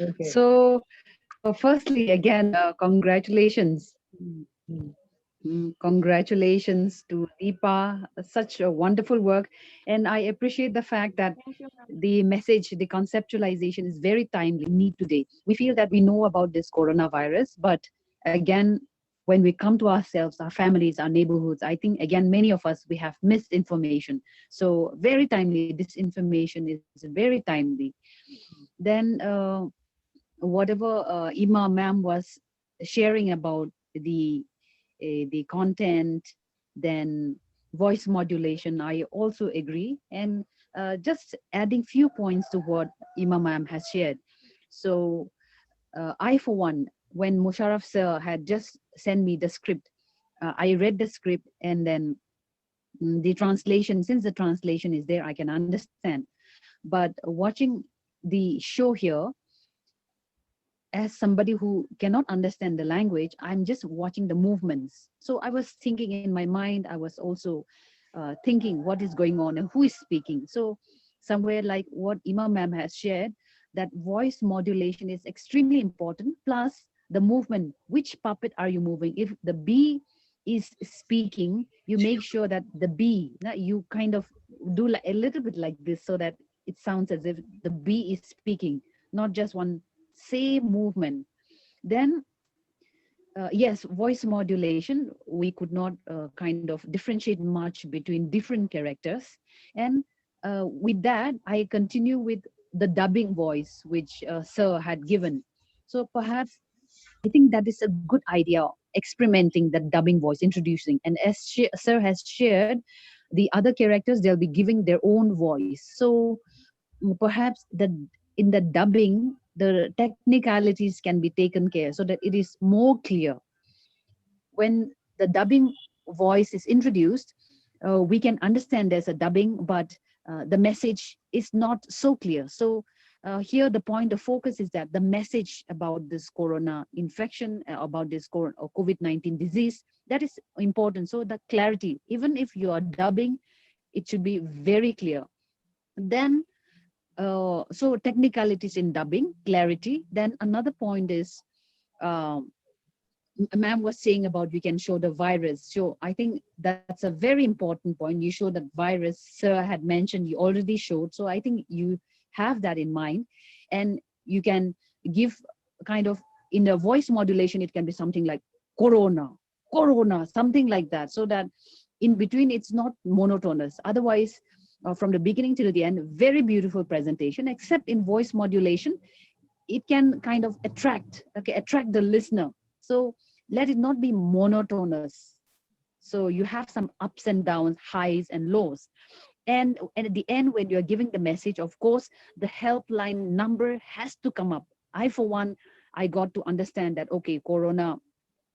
Okay. So, firstly, again, congratulations. Mm, mm. Congratulations to Deepa. Such a wonderful work. And I appreciate the fact that Thank you, ma'am. the message, the conceptualization is very timely, need today. We feel that we know about this coronavirus, but again, when we come to ourselves, our families, our neighborhoods, I think again, many of us, we have missed information. So very timely, this information is very timely. Then whatever Ima ma'am was sharing about the content, then voice modulation, I also agree. And just adding few points to what Ima ma'am has shared. So I, for one, when Musharraf sir had just sent me the script, I read the script, and then the translation, since the translation is there, I can understand. But watching the show here, as somebody who cannot understand the language, I'm just watching the movements. So I was thinking in my mind, I was also thinking what is going on and who is speaking. So somewhere like what Imam ma'am has shared, that voice modulation is extremely important. Plus the movement, which puppet are you moving? If the bee is speaking, you make sure that the bee, you kind of do like a little bit like this, so that it sounds as if the bee is speaking, not just one same movement. Then yes, voice modulation, we could not kind of differentiate much between different characters. And with that, I continue with the dubbing voice which sir had given. So perhaps I think that is a good idea, experimenting the dubbing voice, introducing. And as sir has shared, the other characters, they'll be giving their own voice. So perhaps in the dubbing, the technicalities can be taken care, so that it is more clear. When the dubbing voice is introduced, we can understand there's a dubbing, but the message is not so clear. So here the point of focus is that the message about this corona infection, about this COVID-19 disease, that is important. So the clarity, even if you are dubbing, it should be very clear. Then so technicalities in dubbing, clarity. Then another point is, um, ma'am was saying about we can show the virus. So I think that's a very important point. You show that virus, sir had mentioned, you already showed. So I think you have that in mind, and you can give kind of, in the voice modulation, it can be something like corona, corona, something like that, so that in between it's not monotonous. Otherwise, from the beginning till the end, very beautiful presentation. Except in voice modulation, it can kind of attract the listener. So let it not be monotonous. So you have some ups and downs, highs and lows. And at the end, when you're giving the message, of course the helpline number has to come up. I, for one, I got to understand that, okay, corona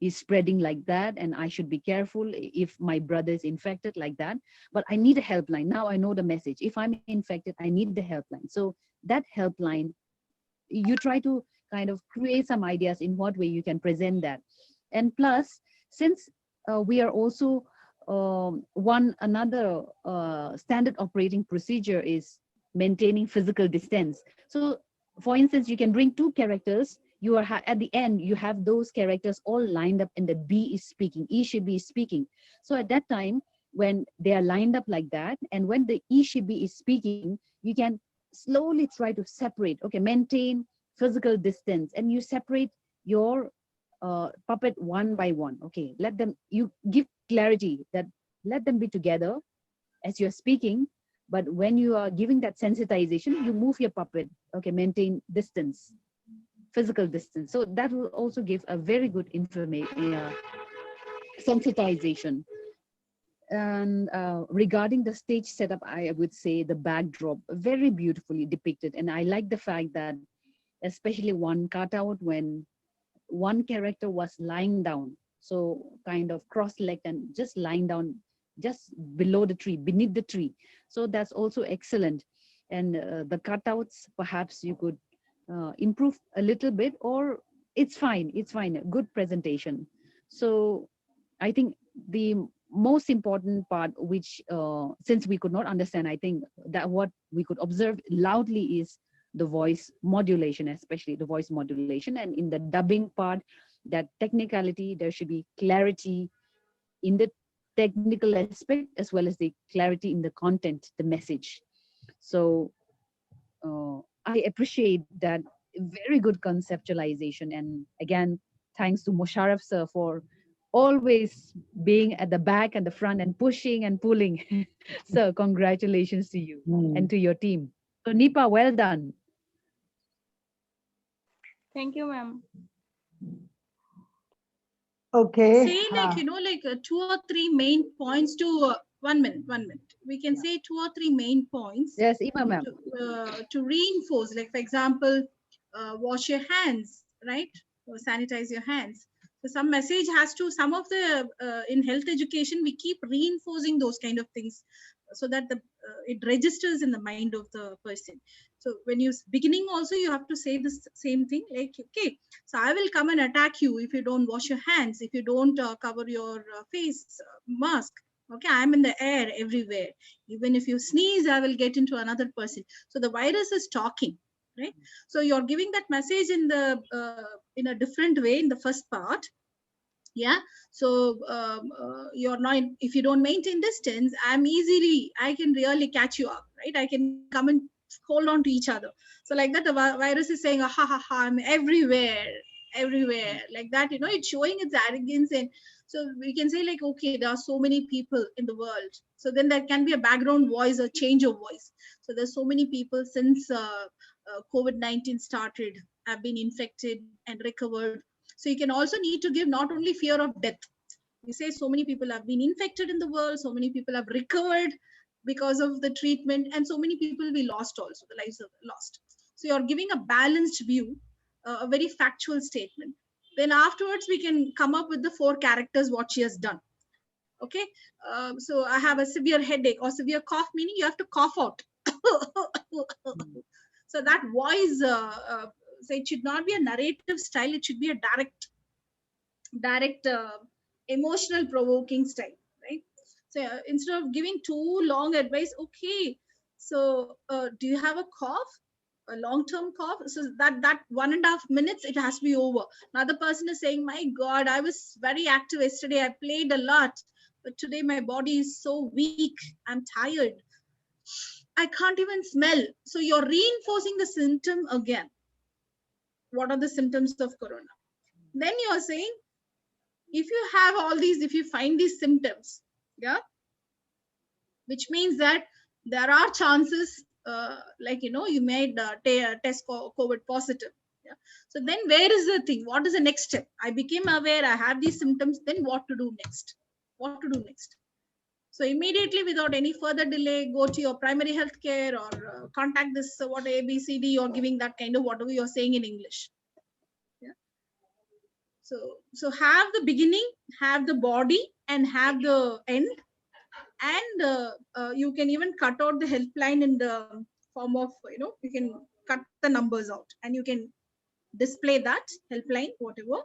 is spreading like that, and I should be careful if my brother is infected like that. But I need a helpline. Now I know the message. If I'm infected, I need the helpline. So that helpline, you try to kind of create some ideas in what way you can present that. And plus, since we are also one another standard operating procedure is maintaining physical distance. So for instance, you can bring two characters, you are at the end you have those characters all lined up, and the B is speaking, eSheBee is speaking. So at that time, when they are lined up like that, and when the eSheBee is speaking, you can slowly try to separate, okay, maintain physical distance, and you separate your puppet one by one. Okay, let them, you give clarity that let them be together as you're speaking, but when you are giving that sensitization, you move your puppet, okay, maintain distance, physical distance. So that will also give a very good information, sensitization. And regarding the stage setup, I would say the backdrop very beautifully depicted, and I like the fact that especially one cutout when one character was lying down, so kind of cross-legged and just lying down just below the tree, beneath the tree. So that's also excellent. And the cutouts, perhaps you could improve a little bit, or it's fine, a good presentation. So I think the most important part, which since we could not understand, I think that what we could observe loudly is the voice modulation, especially the voice modulation, and in the dubbing part, that technicality, there should be clarity in the technical aspect as well as the clarity in the content, the message. So I appreciate that very good conceptualization. And again, thanks to Musharraf sir for always being at the back and the front and pushing and pulling. Sir, congratulations to you and to your team. So Nipa, well done. Thank you, ma'am. Okay. Say like 2 or 3 main points to 1 minute. We can say 2 or 3 main points Yes, Ima ma'am. to reinforce. Like for example, wash your hands, right? Or sanitize your hands. So some message has to. Some of the in health education we keep reinforcing those kind of things, so that the it registers in the mind of the person. So when you beginning also you have to say this same thing, like, okay, so I will come and attack you if you don't wash your hands, if you don't cover your face mask. Okay, I'm in the air everywhere. Even if you sneeze, I will get into another person. So the virus is talking, right? So you're giving that message in a different way in the first part. Yeah. So you're not, if you don't maintain distance, I can really catch you up, right? I can come and hold on to each other. So like that the virus is saying, ha ha ha, I'm everywhere like that, it's showing its arrogance. And so we can say like, okay, there are so many people in the world, so then there can be a background voice or change of voice. So there's so many people since COVID-19 started have been infected and recovered. So you can also need to give not only fear of death. We say so many people have been infected in the world, so many people have recovered because of the treatment, and so many people we lost also, the lives are lost. So you're giving a balanced view, a very factual statement. Then afterwards, we can come up with the 4 characters what she has done. Okay, so I have a severe headache or severe cough, meaning you have to cough out. So that voice, so it should not be a narrative style, it should be a direct emotional provoking style, right? So instead of giving too long advice, okay, so do you have a cough, a long-term cough? So that 1.5 minutes it has to be over. Another person is saying, my god, I was very active yesterday, I played a lot, but today my body is so weak, I'm tired, I can't even smell. So you're reinforcing the symptom again. What are the symptoms of corona? Then you're saying, if you have all these, if you find these symptoms, yeah, which means that there are chances, like, you made test COVID positive. Yeah. So then where is the thing? What is the next step? I became aware, I have these symptoms, then what to do next? What to do next? So immediately, without any further delay, go to your primary health care or contact this, what ABCD, you're giving that kind of whatever you're saying in English. Yeah. So have the beginning, have the body, and have the end. And you can even cut out the helpline in the form of, you can cut the numbers out and you can display that helpline, whatever.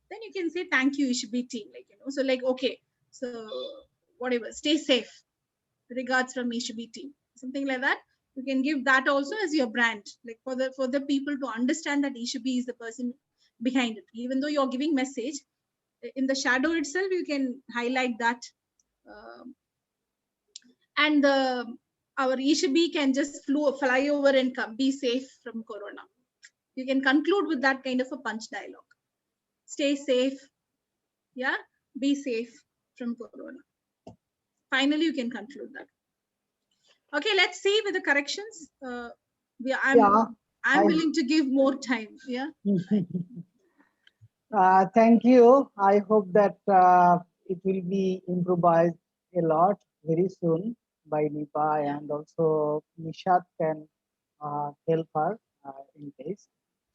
Then you can say, thank you, eSheBee team. Like, so like, okay, so whatever, stay safe. Regards from eSheBee team. Something like that. You can give that also as your brand, like for the people to understand that eSheBee is the person behind it. Even though you're giving message, in the shadow itself, you can highlight that. And our eSheBee can just fly over and come, be safe from corona. You can conclude with that kind of a punch dialogue. Stay safe, yeah, be safe from corona. Finally, you can conclude that. Okay, let's see with the corrections. I'm willing to give more time. Yeah. Thank you. I hope that it will be improvised a lot very soon by Nipa, and also Nishat can help her in this.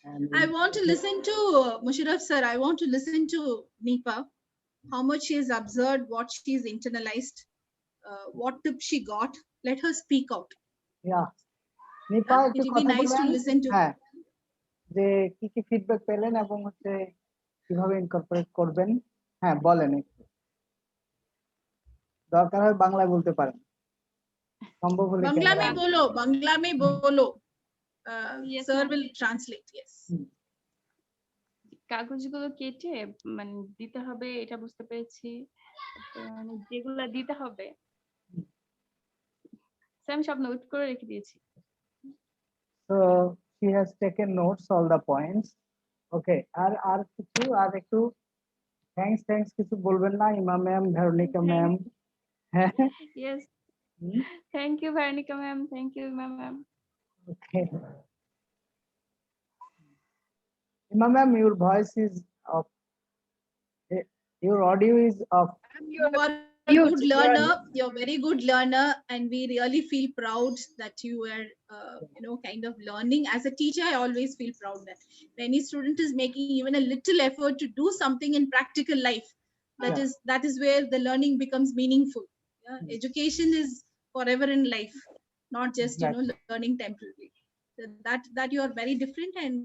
And I want to listen to Musharraf sir. I want to listen to Nipa, how much she has observed, what she's internalized, what tips she got. Let her speak out. Yeah, Nipa, It will be nice to listen to. যে কি কি feedback পেলেন এবং হচ্ছে কিভাবে incorporate করবেন, হ্যাঁ বলেন একটু, দরকার হয় বাংলায় বলতে পারেন, সম্ভব হলে বাংলা মে বলো, বাংলা মে বলো। Yes, sir ma'am. will translate. Yes. কাগজগুলো কেটে মানে দিতে হবে এটা বুঝতে পেরেছি, মানে যেগুলা দিতে হবে আমি সব নোট করে রেখে দিয়েছি। So she has taken notes all the points. Okay, আর কিছু আর একটু থ্যাঙ্কস কিছু বলবেন না ইমা ma'am, Veronica ma'am? Yes, thank you Veronica ma'am, thank you ma'am. Okay. Imam ma'am, your voice is off. Your audio is off. You are a good Mute. learner. You're a very good learner, and we really feel proud that you are, kind of learning. As a teacher, I always feel proud that when any student is making even a little effort to do something in practical life, that is where the learning becomes meaningful. Yeah? Education is forever in life, not just learning temporarily. So that you are very different, and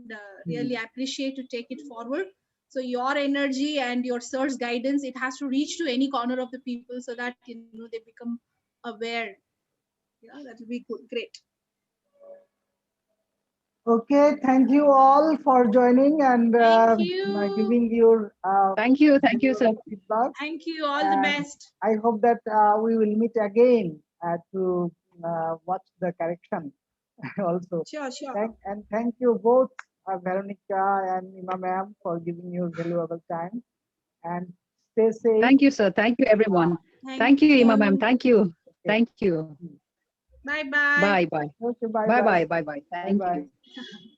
really appreciate to take it forward. So your energy and your sir's guidance, it has to reach to any corner of the people so that they become aware. Yeah, that will be good. Great. Okay, thank you all for joining and Thank you. giving your Thank you, sir. feedback. Thank you. All the best. I hope that we will meet again to watch the correction also. Sure. And thank you both, Veronica and Ima ma'am, for giving your valuable time. And stay safe. Thank you, sir. Thank you, everyone. Thank you, Ima ma'am. Thank you. Thank you. Bye bye. Bye bye. Okay, bye Bye bye. bye. Bye bye. Thank Bye. you.